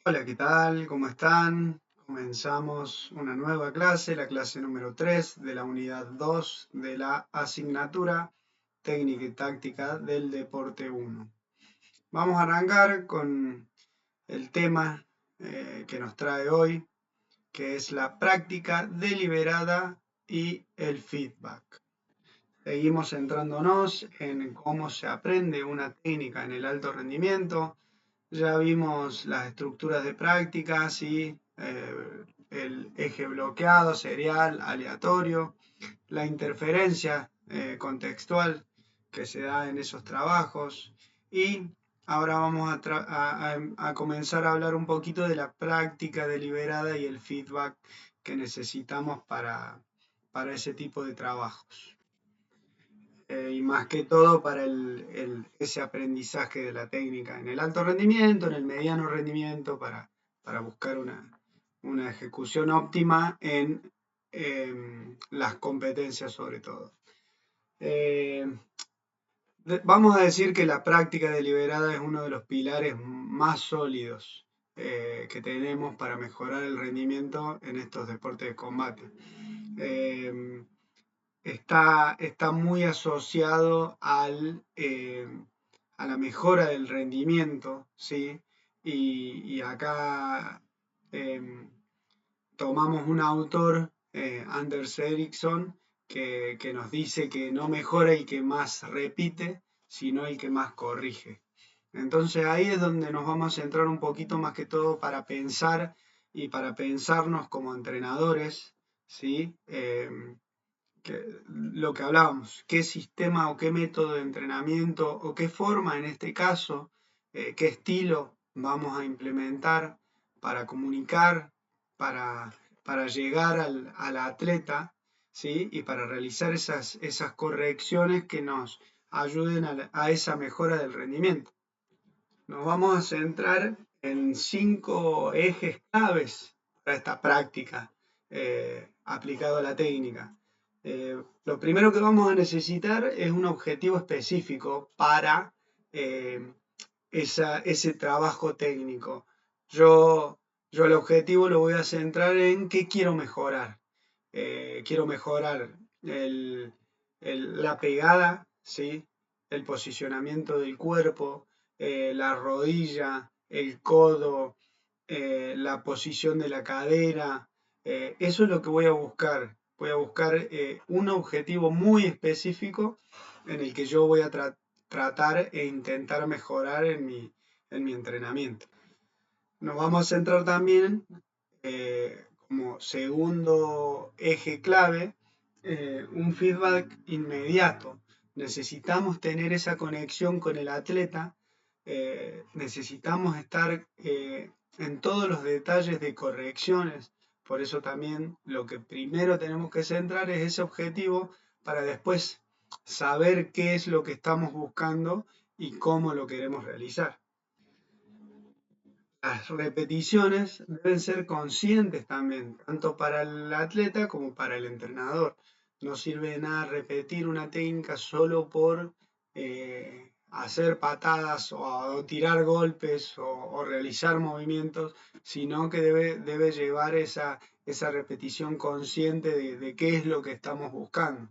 Hola, ¿qué tal? ¿Cómo están? Comenzamos una nueva clase, la clase número 3 de la unidad 2 de la asignatura Técnica y Táctica del Deporte 1. Vamos a arrancar con el tema que nos trae hoy, que es la práctica deliberada y el feedback. Seguimos centrándonos en cómo se aprende una técnica en el alto rendimiento. Ya vimos las estructuras de práctica, ¿sí? El eje bloqueado, serial, aleatorio, la interferencia contextual que se da en esos trabajos. Y ahora vamos a comenzar a hablar un poquito de la práctica deliberada y el feedback que necesitamos para ese tipo de trabajos. Y más que todo para ese aprendizaje de la técnica en el alto rendimiento, en el mediano rendimiento, para buscar una ejecución óptima en las competencias sobre todo. Eh, Vamos a decir que la práctica deliberada es uno de los pilares más sólidos que tenemos para mejorar el rendimiento en estos deportes de combate. Eh, está muy asociado a la mejora del rendimiento, ¿sí? Y acá eh, tomamos un autor, Anders Ericsson, que nos dice que no mejora el que más repite, sino el que más corrige. Entonces ahí es donde nos vamos a centrar un poquito más que todo para pensar y para pensarnos como entrenadores, ¿sí? Lo que hablábamos, qué sistema o qué método de entrenamiento o qué forma en este caso, qué estilo vamos a implementar para comunicar, para llegar al atleta, ¿sí? Y para realizar esas correcciones que nos ayuden a esa mejora del rendimiento. Nos vamos a centrar en 5 ejes claves para esta práctica aplicado a la técnica. Lo primero que vamos a necesitar es un objetivo específico para eh, ese trabajo técnico. Yo, yo el objetivo lo voy a centrar en qué quiero mejorar. Quiero mejorar el- la pegada, ¿sí? El posicionamiento del cuerpo, la rodilla, el codo, la posición de la cadera. Eso es lo que voy a buscar. Voy a buscar un objetivo muy específico en el que yo voy a tratar e intentar mejorar en mi entrenamiento. Nos vamos a centrar también como segundo eje clave un feedback inmediato. Necesitamos tener esa conexión con el atleta, necesitamos estar en todos los detalles de correcciones. Por eso también lo que primero tenemos que centrar es ese objetivo para después saber qué es lo que estamos buscando y cómo lo queremos realizar. Las repeticiones deben ser conscientes también, tanto para el atleta como para el entrenador. No sirve de nada repetir una técnica solo por hacer patadas o tirar golpes o realizar movimientos, sino que debe llevar esa repetición consciente de qué es lo que estamos buscando.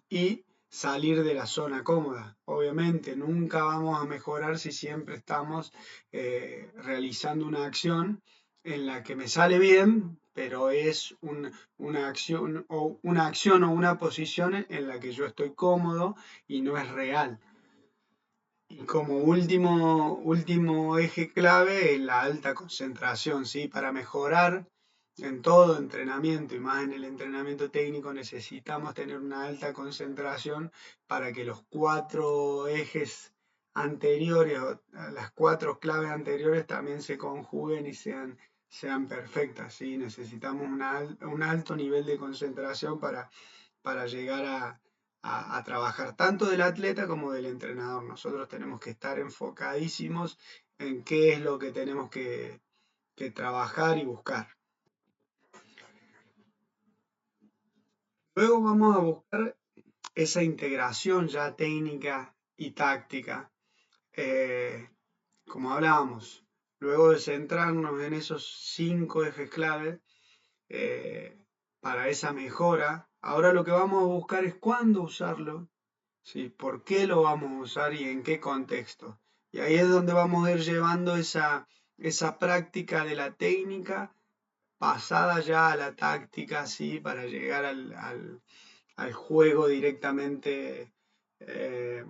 Y salir de la zona cómoda. Obviamente, nunca vamos a mejorar si siempre estamos realizando una acción en la que me sale bien, pero es una acción o una posición en la que yo estoy cómodo y no es real. Y como último eje clave, la alta concentración, ¿sí? Para mejorar en todo entrenamiento y más en el entrenamiento técnico necesitamos tener una alta concentración para que los 4 ejes anteriores, o las 4 claves anteriores también se conjuguen y sean perfectas, ¿sí? Necesitamos un alto nivel de concentración para llegar a trabajar tanto del atleta como del entrenador. Nosotros tenemos que estar enfocadísimos en qué es lo que tenemos que trabajar y buscar. Luego vamos a buscar esa integración ya técnica y táctica. Eh, Como hablábamos, luego de centrarnos en esos 5 ejes clave eh, para esa mejora, ahora lo que vamos a buscar es cuándo usarlo, ¿sí? ¿Por qué lo vamos a usar y en qué contexto? Y ahí es donde vamos a ir llevando esa práctica de la técnica pasada ya a la táctica, ¿sí? Para llegar al juego directamente eh,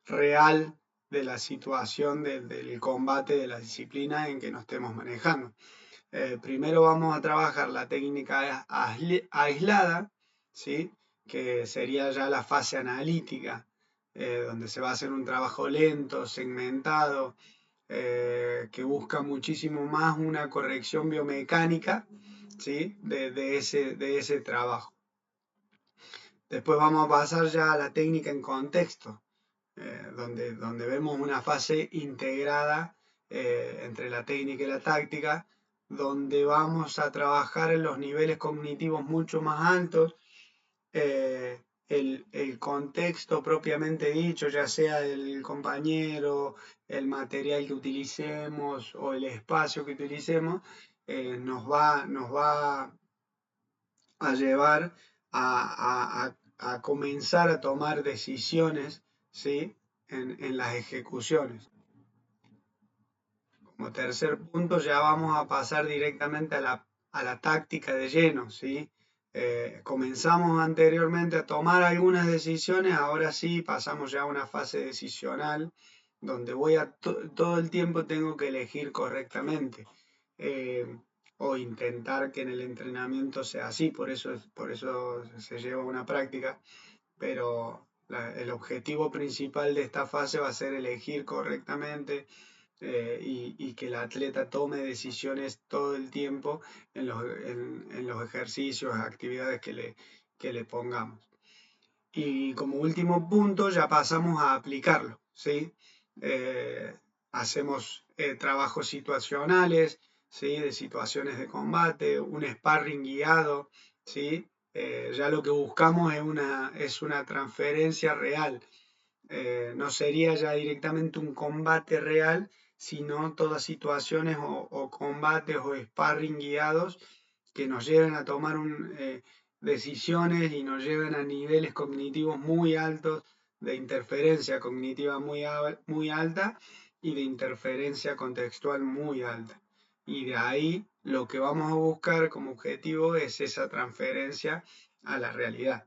real de la situación del combate de la disciplina en que nos estemos manejando. Primero vamos a trabajar la técnica aislada, ¿sí? Que sería ya la fase analítica, donde se va a hacer un trabajo lento, segmentado, que busca muchísimo más una corrección biomecánica, ¿sí? De ese trabajo. Después vamos a pasar ya a la técnica en contexto, donde vemos una fase integrada entre la técnica y la táctica, donde vamos a trabajar en los niveles cognitivos mucho más altos, el contexto propiamente dicho, ya sea el compañero, el material que utilicemos o el espacio que utilicemos, nos va a llevar a comenzar a tomar decisiones, ¿sí? En las ejecuciones. Como tercer punto, ya vamos a pasar directamente a la táctica de lleno, ¿sí? Comenzamos anteriormente a tomar algunas decisiones, ahora sí pasamos ya a una fase decisional donde todo el tiempo tengo que elegir correctamente. Eh, o intentar que en el entrenamiento sea así, por eso se lleva una práctica, pero el objetivo principal de esta fase va a ser elegir correctamente, y que el atleta tome decisiones todo el tiempo en los ejercicios, actividades que le pongamos. Y como último punto ya pasamos a aplicarlo, ¿sí? Hacemos trabajos situacionales, ¿sí? De situaciones de combate, un sparring guiado, ¿sí? Ya lo que buscamos es una transferencia real. No sería ya directamente un combate real, sino todas situaciones o combates o sparring guiados que nos lleven a tomar decisiones y nos lleven a niveles cognitivos muy altos, de interferencia cognitiva muy alta y de interferencia contextual muy alta. Y de ahí lo que vamos a buscar como objetivo es esa transferencia a la realidad.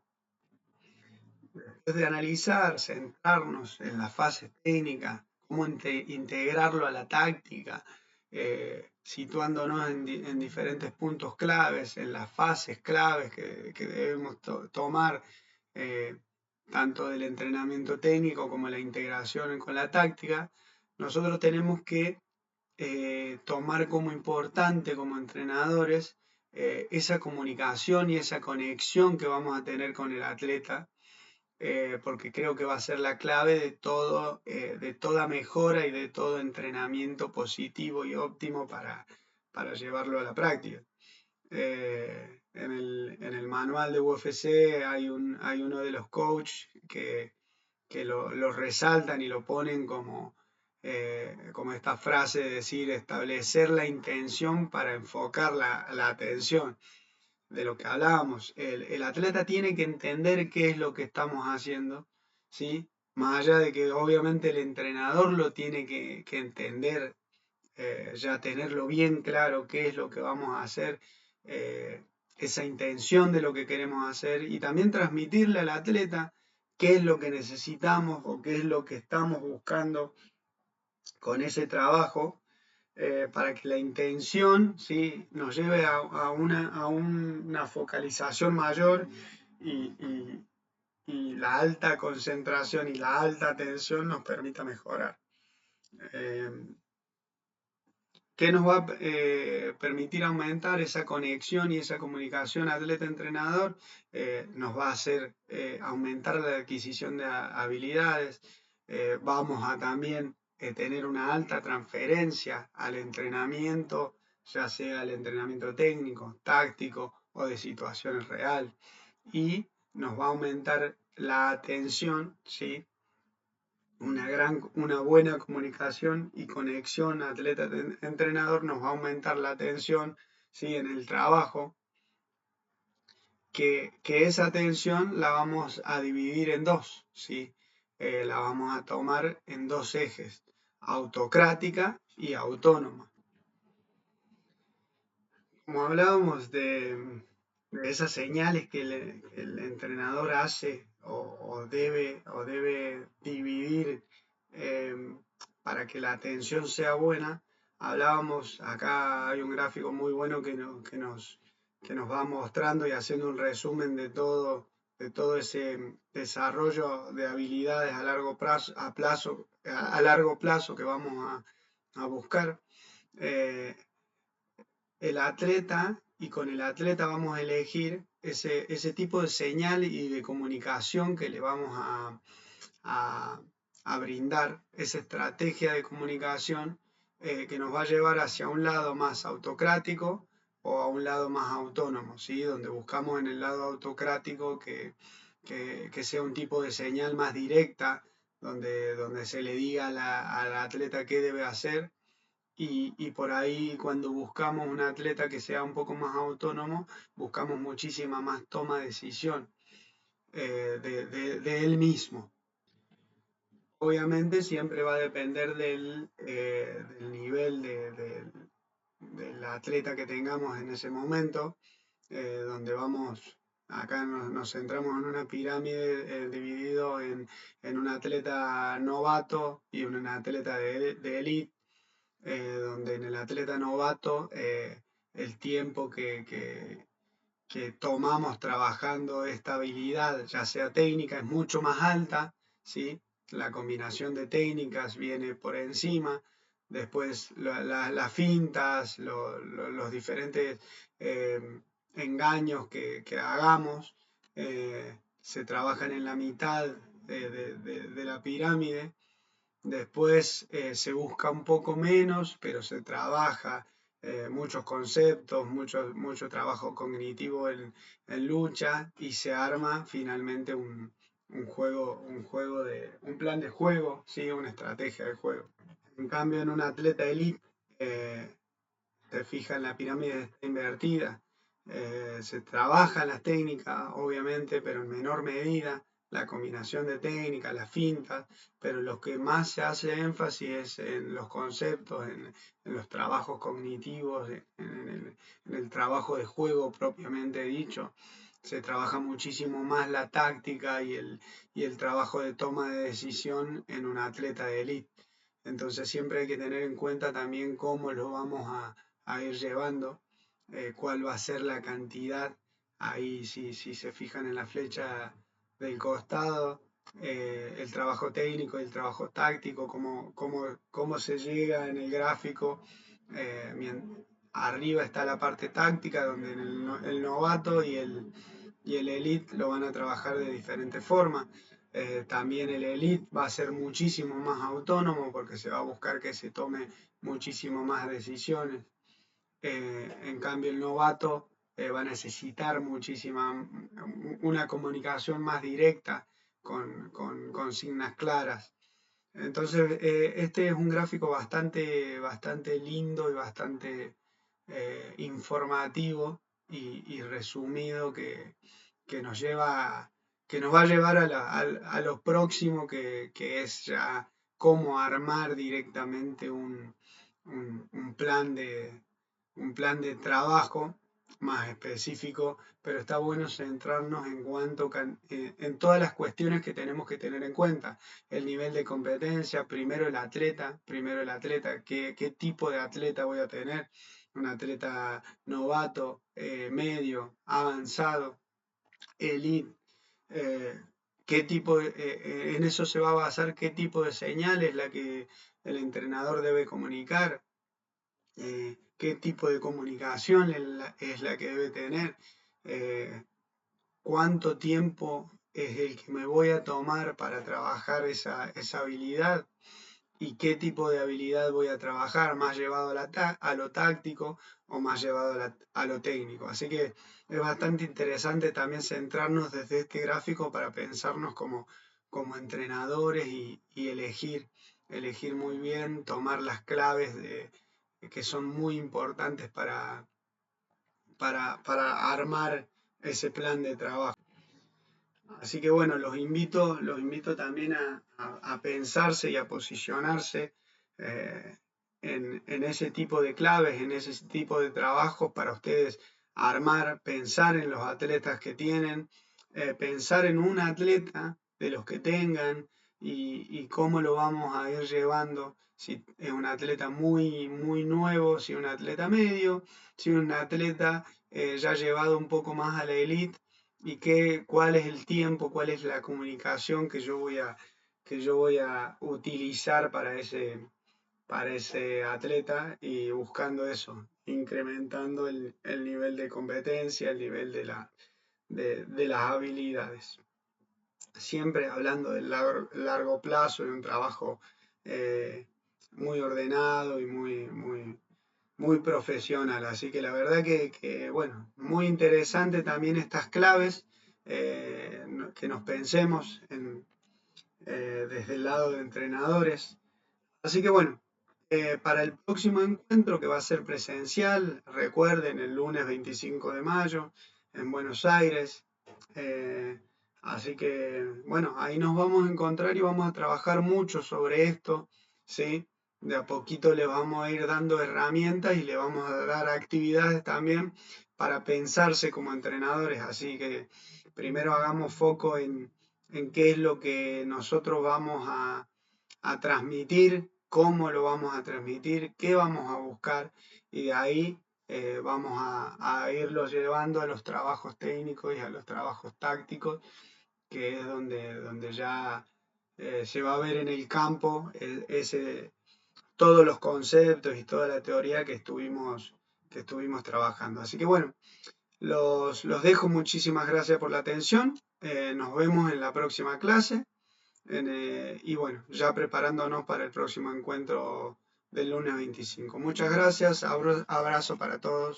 Después de analizar, centrarnos en la fase técnica, cómo integrarlo a la táctica, situándonos en diferentes puntos claves, en las fases claves que debemos tomar, eh, tanto del entrenamiento técnico como la integración con la táctica, nosotros tenemos que tomar como importante como entrenadores esa comunicación y esa conexión que vamos a tener con el atleta, porque creo que va a ser la clave de toda mejora y de todo entrenamiento positivo y óptimo para llevarlo a la práctica. En el manual de UFC hay uno de los coaches que lo resaltan y lo ponen como esta frase de decir, establecer la intención para enfocar la atención, de lo que hablábamos. El atleta tiene que entender qué es lo que estamos haciendo, ¿sí? Más allá de que obviamente el entrenador lo tiene que entender, ya tenerlo bien claro qué es lo que vamos a hacer, eh, esa intención de lo que queremos hacer y también transmitirle al atleta qué es lo que necesitamos o qué es lo que estamos buscando con ese trabajo, para que la intención, ¿sí? Nos lleve a una focalización mayor y la alta concentración y la alta atención nos permita mejorar. Eh, ¿Qué nos va a permitir aumentar esa conexión y esa comunicación atleta-entrenador? Nos va a hacer aumentar la adquisición de habilidades. Vamos a también tener una alta transferencia al entrenamiento, ya sea el entrenamiento técnico, táctico o de situaciones real. Y nos va a aumentar la atención, ¿sí? una buena comunicación y conexión atleta-entrenador nos va a aumentar la atención, ¿sí? En el trabajo, que esa atención la vamos a dividir en dos, ¿sí? La vamos a tomar en dos ejes, autocrática y autónoma. Como hablábamos de esas señales que el entrenador hace o debe dividir eh, para que la atención sea buena, hablábamos, acá hay un gráfico muy bueno que nos va mostrando y haciendo un resumen de todo ese desarrollo de habilidades a largo plazo que vamos a buscar. Eh, el atleta y con el atleta vamos a elegir ese tipo de señal y de comunicación que le vamos a- a brindar, esa estrategia de comunicación que nos va a llevar hacia un lado más autocrático o a un lado más autónomo, ¿sí? Donde buscamos en el lado autocrático que sea un tipo de señal más directa, donde se le diga al atleta qué debe hacer y por ahí cuando buscamos un atleta que sea un poco más autónomo, buscamos muchísima más toma de decisión de él mismo. Obviamente siempre va a depender del nivel del atleta que tengamos en ese momento, donde vamos, acá nos centramos en una pirámide dividido en un atleta novato y un atleta de élite donde en el atleta novato el tiempo que tomamos trabajando esta habilidad, ya sea técnica, es mucho más alta, ¿sí? La combinación de técnicas viene por encima, después las fintas, los diferentes engaños que hagamos, se trabajan en la mitad de la pirámide. Después se busca un poco menos, pero se trabaja muchos conceptos, mucho trabajo cognitivo en lucha y se arma finalmente un plan de juego, ¿sí? Una estrategia de juego. En cambio, en un atleta elite, eh, se fija en la pirámide está invertida. Se trabaja las técnicas, obviamente, pero en menor medida, la combinación de técnicas, las fintas, pero lo que más se hace énfasis es en los conceptos, en los trabajos cognitivos, en el trabajo de juego propiamente dicho. Se trabaja muchísimo más la táctica y el trabajo de toma de decisión en un atleta de élite. Entonces siempre hay que tener en cuenta también cómo lo vamos a ir llevando, cuál va a ser la cantidad. Ahí si se fijan en la flecha del costado, el trabajo técnico y el trabajo táctico, cómo se llega en el gráfico. Arriba está la parte táctica, donde el novato y el elite lo van a trabajar de diferentes formas. También el elite va a ser muchísimo más autónomo porque se va a buscar que se tome muchísimo más decisiones. En cambio, el novato va a necesitar una comunicación más directa con consignas claras. Entonces, este es un gráfico bastante lindo y bastante informativo y resumido que nos lleva, que nos va a llevar a lo próximo que es ya cómo armar directamente un plan de trabajo más específico, pero está bueno centrarnos en todas las cuestiones que tenemos que tener en cuenta. El nivel de competencia, primero el atleta, qué tipo de atleta voy a tener, un atleta novato, medio, avanzado, elite, eh, en eso se va a basar qué tipo de señal es la que el entrenador debe comunicar, qué tipo de comunicación es la que debe tener, eh, cuánto tiempo es el que me voy a tomar para trabajar esa habilidad y qué tipo de habilidad voy a trabajar, más llevado a lo táctico o más llevado a lo técnico. Así que es bastante interesante también centrarnos desde este gráfico para pensarnos como entrenadores y elegir muy bien, tomar las claves que son muy importantes para armar ese plan de trabajo. Así que bueno, los invito también a pensarse y a posicionarse eh, en ese tipo de claves, en ese tipo de trabajos para ustedes armar, pensar en los atletas que tienen, pensar en un atleta de los que tengan y cómo lo vamos a ir llevando, si es un atleta muy nuevo, si es un atleta medio, si es un atleta ya llevado un poco más a la elite y cuál es el tiempo, cuál es la comunicación que yo voy a utilizar para ese atleta y buscando eso, incrementando el nivel de competencia, el nivel de las habilidades. Siempre hablando del largo plazo, de un trabajo eh, muy ordenado y muy profesional. Así que la verdad bueno, muy interesante también estas claves, que nos pensemos desde el lado de entrenadores. Así que bueno, para el próximo encuentro que va a ser presencial, recuerden el lunes 25 de mayo en Buenos Aires. eh, Así que bueno, ahí nos vamos a encontrar y vamos a trabajar mucho sobre esto, ¿sí? De a poquito le vamos a ir dando herramientas y le vamos a dar actividades también para pensarse como entrenadores. Así que primero hagamos foco en qué es lo que nosotros vamos a transmitir, cómo lo vamos a transmitir, qué vamos a buscar y de ahí vamos a irlo llevando a los trabajos técnicos y a los trabajos tácticos, que es donde ya se va a ver en el campo todos los conceptos y toda la teoría que estuvimos trabajando. Así que bueno, los dejo, muchísimas gracias por la atención, nos vemos en la próxima clase. Y bueno, ya preparándonos para el próximo encuentro del lunes 25. Muchas gracias, abrazo para todos.